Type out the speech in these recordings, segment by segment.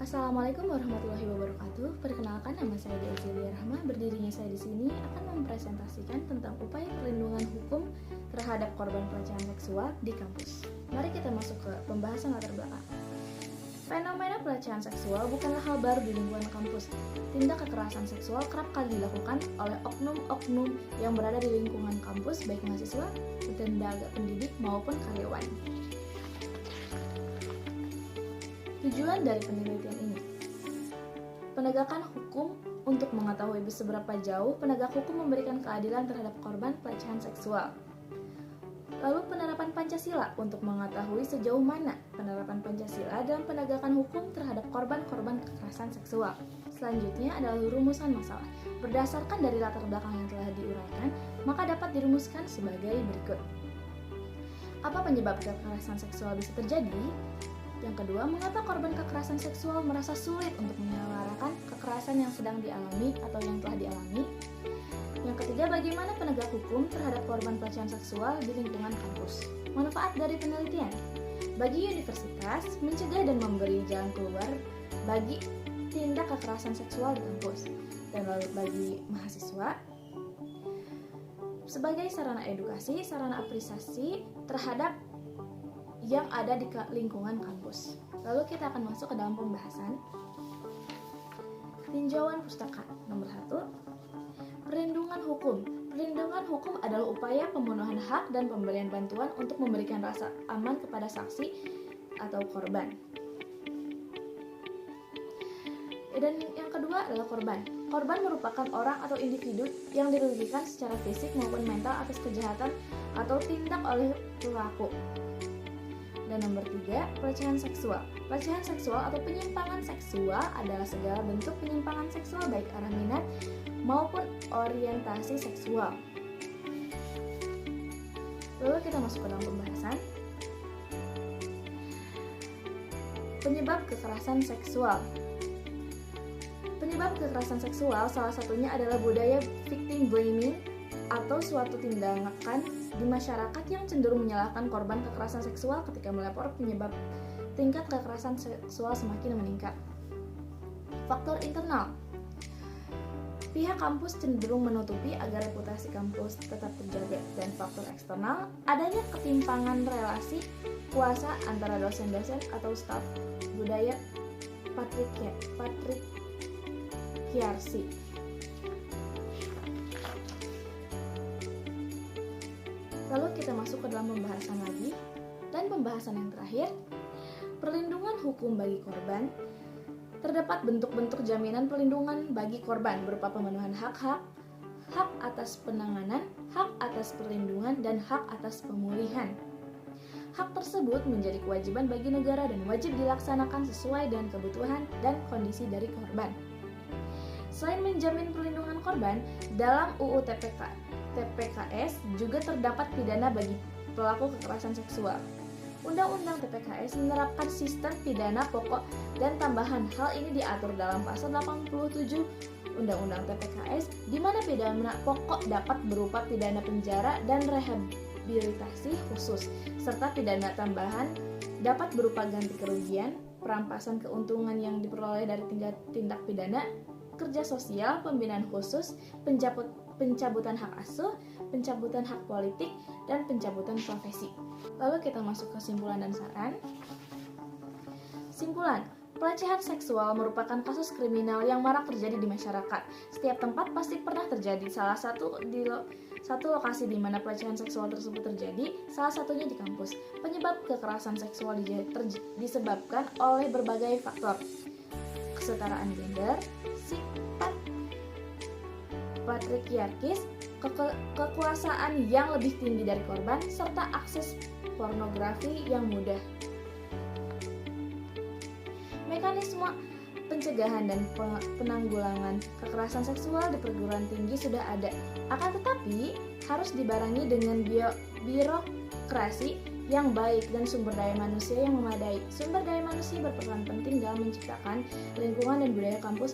Assalamualaikum warahmatullahi wabarakatuh. Perkenalkan, nama saya Dea Zelia Rahma. Berdirinya saya di sini akan mempresentasikan tentang upaya perlindungan hukum terhadap korban pelecehan seksual di kampus. Mari kita masuk ke pembahasan latar belakang. Fenomena pelecehan seksual bukanlah hal baru di lingkungan kampus. Tindak kekerasan seksual kerap kali dilakukan oleh oknum-oknum yang berada di lingkungan kampus, baik mahasiswa, tenaga pendidik, maupun karyawan. Tujuan dari penelitian ini, penegakan hukum untuk mengetahui seberapa jauh penegak hukum memberikan keadilan terhadap korban pelecehan seksual. Lalu penerapan Pancasila untuk mengetahui sejauh mana penerapan Pancasila dalam penegakan hukum terhadap korban-korban kekerasan seksual. Selanjutnya adalah rumusan masalah. Berdasarkan dari latar belakang yang telah diuraikan, maka dapat dirumuskan sebagai berikut. Apa penyebab kekerasan seksual bisa terjadi? Yang kedua, mengapa korban kekerasan seksual merasa sulit untuk menyuarakan kekerasan yang sedang dialami atau yang telah dialami? Yang ketiga, bagaimana penegak hukum terhadap korban pelecehan seksual di lingkungan kampus? Manfaat dari penelitian bagi universitas, mencegah dan memberi jalan keluar bagi tindak kekerasan seksual di kampus, dan lalu bagi mahasiswa sebagai sarana edukasi, sarana apresiasi terhadap yang ada di lingkungan kampus. Lalu kita akan masuk ke dalam pembahasan. Tinjauan pustaka nomor 1. Perlindungan hukum. Perlindungan hukum adalah upaya pemenuhan hak dan pemberian bantuan untuk memberikan rasa aman kepada saksi atau korban. Dan yang kedua adalah korban. Korban merupakan orang atau individu yang dirugikan secara fisik maupun mental atas kejahatan atau tindak oleh pelaku. Dan nomor 3, pelecehan seksual. Pelecehan seksual atau penyimpangan seksual adalah segala bentuk penyimpangan seksual baik arah minat maupun orientasi seksual. Lalu kita masuk ke dalam pembahasan. Penyebab kekerasan seksual. Penyebab kekerasan seksual salah satunya adalah budaya victim blaming atau suatu tindakan di masyarakat yang cenderung menyalahkan korban kekerasan seksual ketika melapor penyebab tingkat kekerasan seksual semakin meningkat. Faktor internal. Pihak kampus cenderung menutupi agar reputasi kampus tetap terjaga, dan faktor eksternal, adanya ketimpangan relasi kuasa antara dosen-dosen atau staf, budaya patriarki. Lalu kita masuk ke dalam pembahasan lagi. Dan pembahasan yang terakhir, perlindungan hukum bagi korban. Terdapat bentuk-bentuk jaminan perlindungan bagi korban berupa pemenuhan hak-hak, hak atas penanganan, hak atas perlindungan, dan hak atas pemulihan. Hak tersebut menjadi kewajiban bagi negara dan wajib dilaksanakan sesuai dengan kebutuhan dan kondisi dari korban. Selain menjamin perlindungan korban, dalam UU TPKS juga terdapat pidana bagi pelaku kekerasan seksual. Undang-Undang TPKS menerapkan sistem pidana pokok dan tambahan. Hal ini diatur dalam pasal 87 Undang-Undang TPKS, di mana pidana pokok dapat berupa pidana penjara dan rehabilitasi khusus, serta pidana tambahan dapat berupa ganti kerugian, perampasan keuntungan yang diperoleh dari tindak pidana, kerja sosial, pembinaan khusus, pencabutan hak asuh, pencabutan hak politik, dan pencabutan profesi. Lalu kita masuk ke kesimpulan dan saran. Simpulan, pelecehan seksual merupakan kasus kriminal yang marak terjadi di masyarakat. Setiap tempat pasti pernah terjadi. Salah satu lokasi di mana pelecehan seksual tersebut terjadi, salah satunya di kampus. Penyebab kekerasan seksual disebabkan oleh berbagai faktor. Kesetaraan gender, sifat patriarkis, kekuasaan yang lebih tinggi dari korban, serta akses pornografi yang mudah. Mekanisme pencegahan dan penanggulangan kekerasan seksual di perguruan tinggi sudah ada, akan tetapi harus dibarengi dengan birokrasi yang baik dan sumber daya manusia yang memadai. Sumber daya manusia berperan penting dalam menciptakan lingkungan dan budaya kampus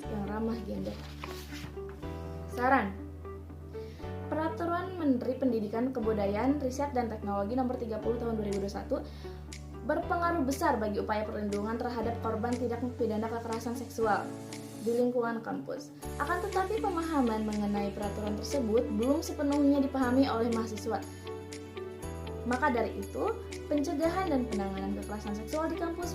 yang ramah gender. Saran. Peraturan Menteri Pendidikan, Kebudayaan, Riset dan Teknologi Nomor 30 Tahun 2021 berpengaruh besar bagi upaya perlindungan terhadap korban tindak pidana kekerasan seksual di lingkungan kampus. Akan tetapi pemahaman mengenai peraturan tersebut belum sepenuhnya dipahami oleh mahasiswa. Maka dari itu, pencegahan dan penanganan kekerasan seksual di kampus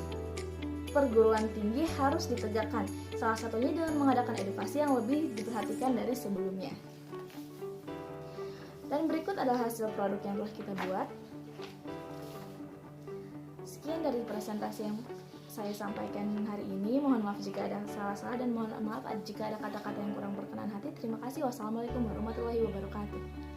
perguruan tinggi harus ditegakkan, salah satunya dengan mengadakan edukasi yang lebih diperhatikan dari sebelumnya. Dan berikut adalah hasil produk yang telah kita buat. Sekian dari presentasi yang saya sampaikan hari ini. Mohon maaf jika ada salah-salah dan mohon maaf jika ada kata-kata yang kurang berkenan hati. Terima kasih. Wassalamualaikum warahmatullahi wabarakatuh.